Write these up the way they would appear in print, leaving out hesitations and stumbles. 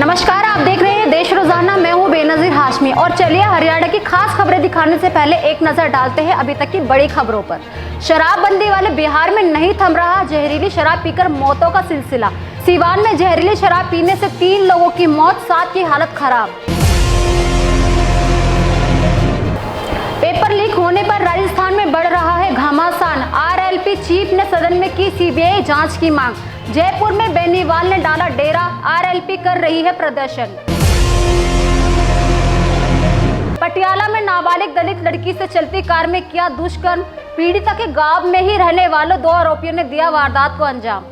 नमस्कार, आप देख रहे हैं देश रोजाना। मैं हूं बेनजीर हाशमी और चलिए हरियाणा की खास खबरें दिखाने से पहले एक नजर डालते हैं अभी तक की बड़ी खबरों पर। शराबबंदी वाले बिहार में नहीं थम रहा जहरीली शराब पीकर मौतों का सिलसिला। सीवान में जहरीली शराब पीने से 3 लोगों की मौत, 7 की हालत खराब। पेपर लीक होने पर राजस्थान में बढ़ रहा है घमासान। आरएलपी चीफ ने सदन में की सीबीआई जांच की मांग। जयपुर में बेनीवाल ने डाला डेरा, आरएलपी कर रही है प्रदर्शन। पटियाला में नाबालिग दलित लड़की से चलती कार में किया दुष्कर्म। पीड़िता के गांव में ही रहने वाले 2 आरोपियों ने दिया वारदात को अंजाम।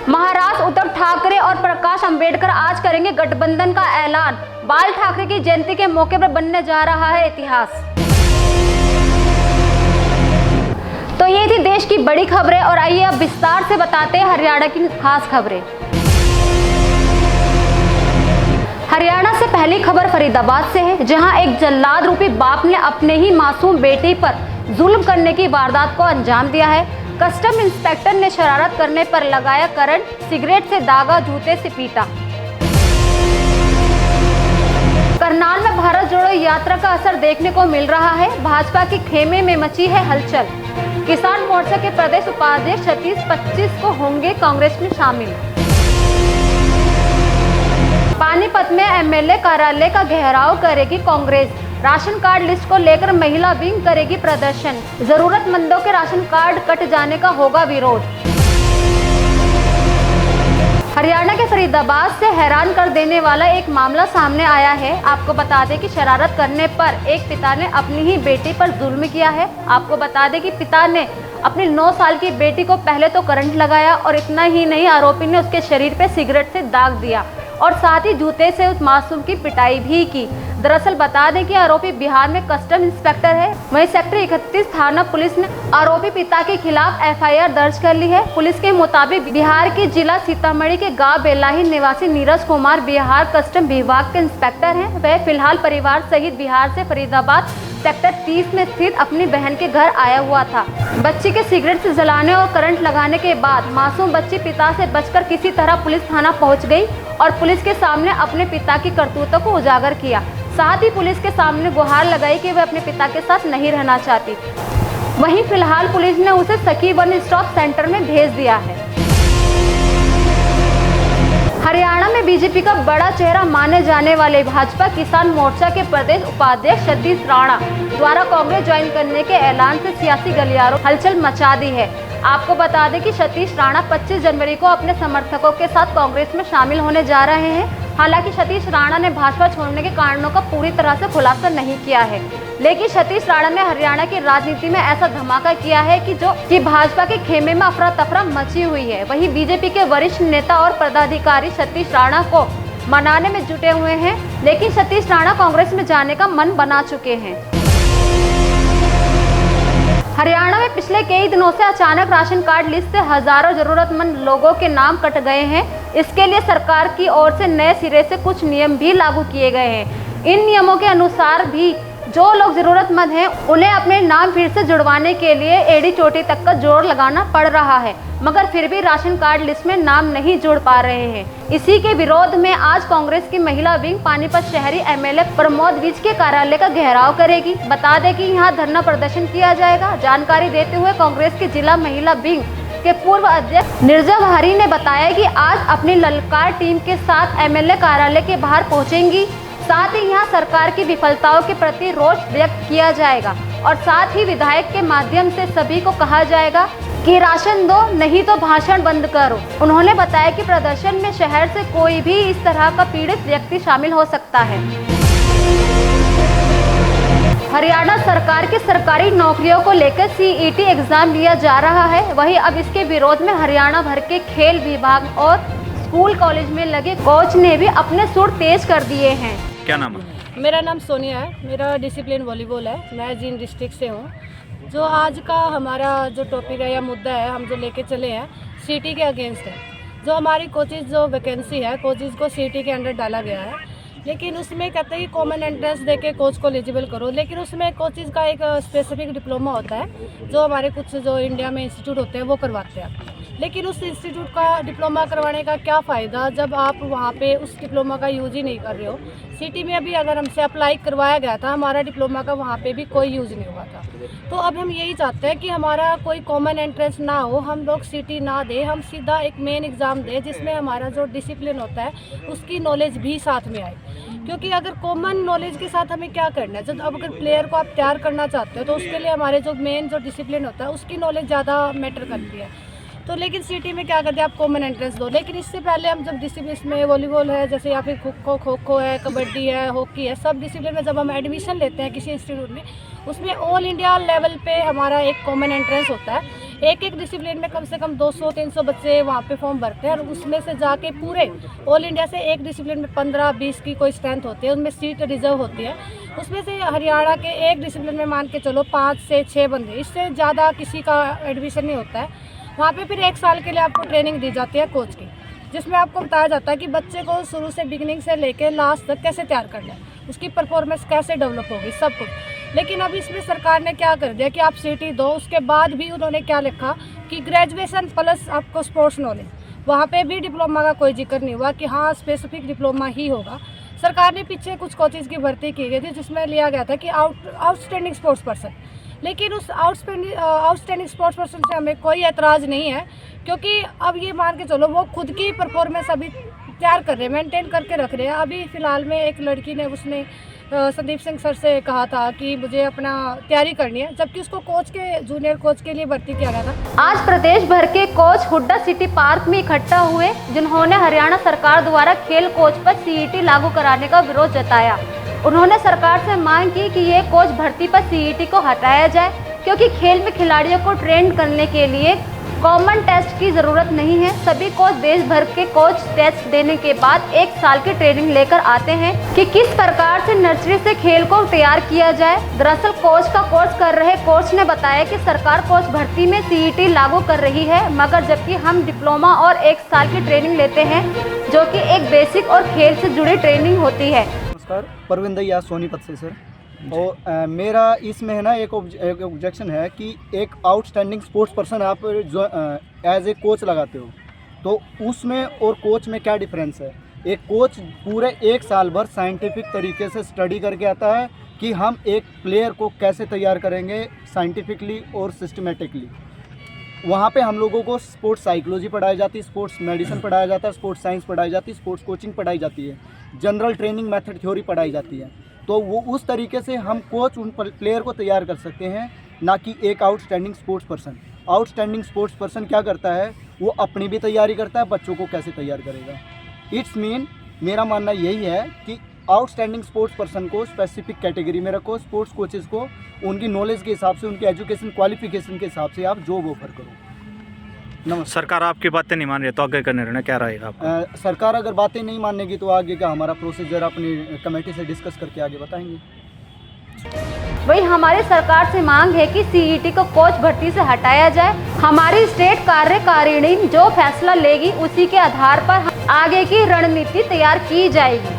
महाराष्ट्र उद्धव ठाकरे और प्रकाश अंबेडकर आज करेंगे गठबंधन का ऐलान। बाल ठाकरे की जयंती के मौके पर बनने जा रहा है इतिहास। तो ये थी देश की बड़ी खबरें और आइए अब विस्तार से बताते हैं हरियाणा की खास खबरें। हरियाणा से पहली खबर फरीदाबाद से है, जहां एक जल्लाद रूपी बाप ने अपने ही मासूम बेटी पर जुल्म करने की वारदात को अंजाम दिया है। कस्टम इंस्पेक्टर ने शरारत करने पर लगाया करंट, सिगरेट से दागा, जूते से पीटा। करनाल में भारत जोड़ो यात्रा का असर देखने को मिल रहा है। भाजपा के खेमे में मची है हलचल। किसान मोर्चा के प्रदेश उपाध्यक्ष सतीश 25 को होंगे कांग्रेस में शामिल। पानीपत में एमएलए कार्यालय का घेराव करेगी कांग्रेस। राशन कार्ड लिस्ट को लेकर महिला विंग करेगी प्रदर्शन। जरूरतमंदों के राशन कार्ड कट जाने का होगा विरोध। हरियाणा के फरीदाबाद से हैरान कर देने वाला एक मामला सामने आया है। आपको बता दें कि शरारत करने पर एक पिता ने अपनी ही बेटी पर जुल्म किया है। आपको बता दें कि पिता ने अपनी 9 साल की बेटी को पहले तो करंट लगाया और इतना ही नहीं, आरोपी ने उसके शरीर पे सिगरेट से दाग दिया और साथ ही जूते से उस मासूम की पिटाई भी की। दरअसल बता दें कि आरोपी बिहार में कस्टम इंस्पेक्टर है। वहीं सेक्टर 31 थाना पुलिस ने आरोपी पिता के खिलाफ एफआईआर दर्ज कर ली है। पुलिस के मुताबिक बिहार के जिला सीतामढ़ी के गांव बेलाही निवासी नीरज कुमार बिहार कस्टम विभाग के इंस्पेक्टर हैं। वह फिलहाल परिवार सहित बिहार से फरीदाबाद सेक्टर 30 में स्थित अपनी बहन के घर आया हुआ था। बच्ची के सिगरेट से जलाने और करंट लगाने के बाद मासूम बच्ची पिता से बचकर किसी तरह पुलिस थाना पहुंच गई और पुलिस के सामने अपने पिता की करतूतों को उजागर किया। साथ ही पुलिस के सामने गुहार लगाई कि वह अपने पिता के साथ नहीं रहना चाहती। वहीं फिलहाल पुलिस ने उसे सखी वन स्टॉप सेंटर में भेज दिया है। हरियाणा में बीजेपी का बड़ा चेहरा माने जाने वाले भाजपा किसान मोर्चा के प्रदेश उपाध्यक्ष सतीश राणा द्वारा कांग्रेस ज्वाइन करने के ऐलान से सियासी गलियारों हलचल मचा दी है। आपको बता दें कि सतीश राणा 25 जनवरी को अपने समर्थकों के साथ कांग्रेस में शामिल होने जा रहे हैं। हालांकि सतीश राणा ने भाजपा छोड़ने के कारणों का पूरी तरह से खुलासा नहीं किया है, लेकिन सतीश राणा ने हरियाणा की राजनीति में ऐसा धमाका किया है कि भाजपा के खेमे में अफरा तफरा मची हुई है। वहीं बीजेपी के वरिष्ठ नेता और पदाधिकारी सतीश राणा को मनाने में जुटे हुए हैं, लेकिन सतीश राणा कांग्रेस में जाने का मन बना चुके हैं। हरियाणा में पिछले कई दिनों से अचानक राशन कार्ड लिस्ट से हजारों जरूरतमंद लोगों के नाम कट गए हैं। इसके लिए सरकार की ओर से नए सिरे से कुछ नियम भी लागू किए गए हैं। इन नियमों के अनुसार भी जो लोग जरूरतमंद हैं उन्हें अपने नाम फिर से जुड़वाने के लिए एड़ी चोटी तक का जोर लगाना पड़ रहा है, मगर फिर भी राशन कार्ड लिस्ट में नाम नहीं जुड़ पा रहे हैं। इसी के विरोध में आज कांग्रेस की महिला विंग पानीपत शहरी एमएलए प्रमोद विज के कार्यालय का घेराव करेगी। बता दें कि यहां धरना प्रदर्शन किया जाएगा। जानकारी देते हुए कांग्रेस की जिला महिला विंग के पूर्व अध्यक्ष निर्जा भारी ने बताया कि आज अपनी ललकार टीम के साथ एमएलए कार्यालय के बाहर पहुंचेंगी। साथ ही यहां सरकार की विफलताओं के प्रति रोष व्यक्त किया जाएगा और साथ ही विधायक के माध्यम से सभी को कहा जाएगा कि राशन दो, नहीं तो भाषण बंद करो। उन्होंने बताया कि प्रदर्शन में शहर से कोई भी इस तरह का पीड़ित व्यक्ति शामिल हो सकता है। हरियाणा सरकार की सरकारी नौकरियों को लेकर सीईटी एग्जाम लिया जा रहा है। वहीं अब इसके विरोध में हरियाणा भर के खेल विभाग और स्कूल कॉलेज में लगे कोच ने भी अपने सुर तेज कर दिए हैं। क्या नाम है? मेरा नाम सोनिया है। मेरा डिसिप्लिन वॉलीबॉल है। मैं जींद डिस्ट्रिक्ट से हूँ। जो आज का हमारा जो टॉपिक है या मुद्दा है, हम जो लेके चले हैं सीटी के अगेंस्ट है। जो हमारी कोचिज़ जो वैकेंसी है, कोचिज़ को सीटी के अंडर डाला गया है, लेकिन उसमें कहते हैं कि कॉमन एंट्रेंस देके कोच को एलिजिबल करो, लेकिन उसमें कोचिज़ का एक स्पेसिफिक डिप्लोमा होता है जो हमारे कुछ जो इंडिया में इंस्टीट्यूट होते हैं वो करवाते हैं। लेकिन उस इंस्टीट्यूट का डिप्लोमा करवाने का क्या फ़ायदा जब आप वहाँ पे उस डिप्लोमा का यूज़ ही नहीं कर रहे हो। सिटी में अभी अगर हमसे अप्लाई करवाया गया था, हमारा डिप्लोमा का वहाँ पे भी कोई यूज़ नहीं हुआ था। तो अब हम यही चाहते हैं कि हमारा कोई कॉमन एंट्रेंस ना हो, हम लोग सिटी ना दें, हम सीधा एक मेन एग्ज़ाम दें जिसमें हमारा जो डिसिप्लिन होता है उसकी नॉलेज भी साथ में आए। क्योंकि अगर कॉमन नॉलेज के साथ हमें क्या करना है, जब अब अगर प्लेयर को आप तैयार करना चाहते हो तो उसके लिए हमारे जो मेन जो डिसिप्लिन होता है उसकी नॉलेज ज़्यादा मैटर करती है। तो लेकिन सिटी में क्या करते हैं, आप कॉमन एंट्रेंस दो। लेकिन इससे पहले हम जब डिसिप्लिन में वॉलीबॉल है जैसे या फिर खो खो है, कबड्डी है, हॉकी है, सब डिसिप्लिन में जब हम एडमिशन लेते हैं किसी इंस्टीट्यूट में, उसमें ऑल इंडिया लेवल पे हमारा एक कॉमन एंट्रेंस होता है। एक एक डिसिप्लिन में कम से कम 200-300 बच्चे वहाँ पे फॉर्म भरते हैं और उसमें से जाके पूरे ऑल इंडिया से एक डिसिप्लिन में 15-20 की कोई स्ट्रेंथ होती है, उनमें सीट रिजर्व होती है। उसमें से हरियाणा के एक डिसिप्लिन में मान के चलो 5 से 6 बंदे, इससे ज़्यादा किसी का एडमिशन नहीं होता है। वहाँ पे फिर 1 साल के लिए आपको ट्रेनिंग दी जाती है कोच की, जिसमें आपको बताया जाता है कि बच्चे को शुरू से बिगिनिंग से लेकर लास्ट तक कैसे तैयार करना है, उसकी परफॉर्मेंस कैसे डेवलप होगी, सब कुछ। लेकिन अब इसमें सरकार ने क्या कर दिया कि आप सिटी दो, उसके बाद भी उन्होंने क्या लिखा कि ग्रेजुएशन प्लस आपको स्पोर्ट्स नॉलेज, वहाँ पे भी डिप्लोमा का कोई जिक्र नहीं हुआ कि हाँ स्पेसिफिक डिप्लोमा ही होगा। सरकार ने पीछे कुछ कोचेज़ की भर्ती की गई थी जिसमें लिया गया था कि आउटस्टैंडिंग स्पोर्ट्स पर्सन, लेकिन उस आउटस्टैंडिंग स्पोर्ट्स पर्सन से हमें कोई एतराज़ नहीं है, क्योंकि अब ये मान के चलो वो खुद की परफॉर्मेंस अभी तैयार कर रहे हैं, मेंटेन करके रख रहे हैं। अभी फ़िलहाल में एक लड़की ने उसने संदीप सिंह सर से कहा था कि मुझे अपना तैयारी करनी है, जबकि उसको कोच के जूनियर कोच के लिए भर्ती किया गया था। आज प्रदेश भर के कोच हुड्डा सिटी पार्क में इकट्ठा हुए, जिन्होंने हरियाणा सरकार द्वारा खेल कोच पर सीईटी लागू कराने का विरोध जताया। उन्होंने सरकार से मांग की कि ये कोच भर्ती पर सीईटी को हटाया जाए, क्योंकि खेल में खिलाड़ियों को ट्रेन करने के लिए कॉमन टेस्ट की ज़रूरत नहीं है। सभी कोच देश भर के कोच टेस्ट देने के बाद 1 साल की ट्रेनिंग लेकर आते हैं कि किस प्रकार से नर्सरी से खेल को तैयार किया जाए। दरअसल कोच का कोर्स कर रहे कोच ने बताया कि सरकार कोच भर्ती में सीईटी लागू कर रही है, मगर जबकि हम डिप्लोमा और 1 साल की ट्रेनिंग लेते हैं, जो कि एक बेसिक और खेल से जुड़ी ट्रेनिंग होती है। नमस्कार, परविंदर या सोनीपत से सर। और मेरा इसमें है ना एक ऑब्जेक्शन है कि एक आउटस्टैंडिंग स्पोर्ट्स पर्सन आप जो एज ए कोच लगाते हो, तो उसमें और कोच में क्या डिफरेंस है। एक कोच पूरे 1 साल भर साइंटिफिक तरीके से स्टडी करके आता है कि हम एक प्लेयर को कैसे तैयार करेंगे साइंटिफिकली और सिस्टमेटिकली। वहाँ पे हम लोगों को स्पोर्ट्स साइकोलॉजी पढ़ाई जाती है, स्पोर्ट्स मेडिसिन पढ़ाया जाता है, स्पोर्ट्स साइंस पढ़ाई जाती है, स्पोर्ट्स कोचिंग पढ़ाई जाती है, जनरल ट्रेनिंग मेथड थ्योरी पढ़ाई जाती है। तो वो उस तरीके से हम कोच उन प्लेयर को तैयार कर सकते हैं, ना कि एक outstanding sports person. Outstanding sports person क्या करता है, वो अपनी भी तैयारी करता है, बच्चों को कैसे तैयार करेगा। इट्स मीन मेरा मानना यही है कि आउटस्टैंडिंग स्पोर्ट्स पर्सन को स्पेसिफिक कैटेगरी में रखो, स्पोर्ट्स कोचेज़ को उनकी नॉलेज के हिसाब से, उनकी एजुकेशन क्वालिफिकेशन के हिसाब से आप जॉब ऑफर करो। नमस्कार। सरकार आपकी बातें नहीं मान रही तो आगे का निर्णय क्या रहेगा आपका? सरकार अगर बातें नहीं मानेगी तो आगे का हमारा प्रोसीजर अपनी कमेटी से डिस्कस करके आगे बताएंगे। वही हमारी सरकार से मांग है कि सीईटी को कोच भर्ती से हटाया जाए। हमारी स्टेट कार्यकारिणी जो फैसला लेगी उसी के आधार पर आगे की रणनीति तैयार की जाएगी।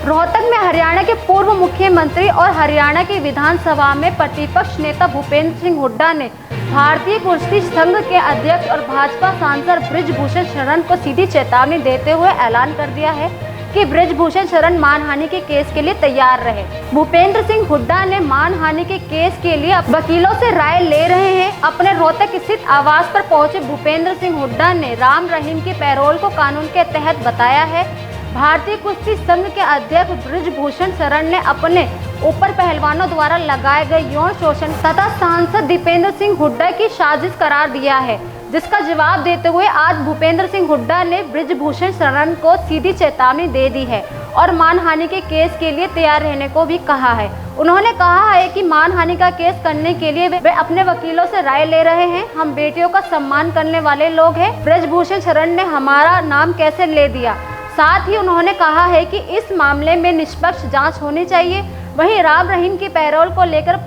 रोहतक में हरियाणा के पूर्व मुख्यमंत्री और हरियाणा की विधानसभा में प्रतिपक्ष नेता भूपेंद्र सिंह हुड्डा ने भारतीय कुश्ती संघ के अध्यक्ष और भाजपा सांसद बृजभूषण शरण को सीधी चेतावनी देते हुए ऐलान कर दिया है कि बृजभूषण शरण मानहानि के केस के लिए तैयार रहे। भूपेंद्र सिंह हुड्डा ने मानहानि के केस के लिए वकीलों से राय ले रहे हैं। अपने रोहतक स्थित आवास पर पहुंचे भूपेंद्र सिंह हुड्डा ने राम रहीम के पैरोल को कानून के तहत बताया है। भारतीय कुश्ती संघ के अध्यक्ष बृजभूषण शरण ने अपने ऊपर पहलवानों द्वारा लगाए गए यौन शोषण तथा सांसद दीपेंद्र सिंह हुड्डा की साजिश करार दिया है, जिसका जवाब देते हुए आज भूपेंद्र सिंह हुड्डा ने बृजभूषण शरण को सीधी चेतावनी दे दी है और मानहानि के केस के लिए तैयार रहने को भी कहा है। उन्होंने कहा है कि मानहानि का केस करने के लिए वे अपने वकीलों से राय ले रहे हैं। हम बेटियों का सम्मान करने वाले लोग हैं। बृजभूषण शरण ने हमारा नाम कैसे ले दिया। साथ ही उन्होंने कहा है कि इस मामले में निष्पक्ष जांच होनी चाहिए। वहीं राम रहीम की पैरोल को लेकर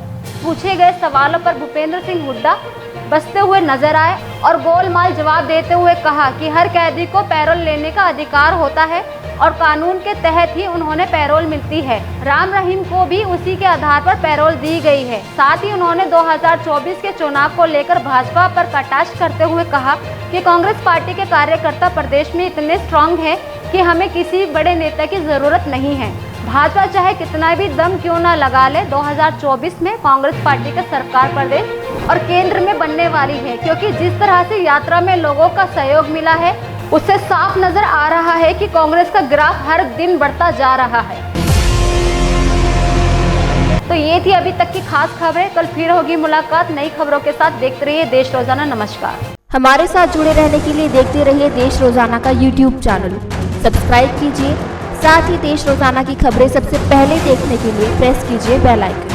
पूछे गए सवालों पर भूपेंद्र सिंह हुड्डा बचते हुए नजर आए और गोलमाल जवाब देते हुए कहा कि हर कैदी को पैरोल लेने का अधिकार होता है और कानून के तहत ही उन्होंने पैरोल मिलती है। राम रहीम को भी उसी के आधार पर पैरोल दी गई है। साथ ही उन्होंने 2024 के चुनाव को लेकर भाजपा पर कटाक्ष करते हुए कहा कि कांग्रेस पार्टी के कार्यकर्ता प्रदेश में इतने स्ट्रांग हैं कि हमें किसी बड़े नेता की जरूरत नहीं है। भाजपा चाहे कितना भी दम क्यों ना लगा ले, 2024 में कांग्रेस पार्टी का सरकार प्रदेश और केंद्र में बनने वाली है, क्योंकि जिस तरह से यात्रा में लोगों का सहयोग मिला है उससे साफ नजर आ रहा है कि कांग्रेस का ग्राफ हर दिन बढ़ता जा रहा है। तो ये थी अभी तक की खास खबरें। कल फिर होगी मुलाकात नई खबरों के साथ। देखते रहिए देश रोजाना। नमस्कार। हमारे साथ जुड़े रहने के लिए देखते रहिए देश रोजाना का यूट्यूब चैनल सब्सक्राइब कीजिए। साथ ही देश रोजाना की खबरें सबसे पहले देखने के लिए प्रेस कीजिए बेल आइकन।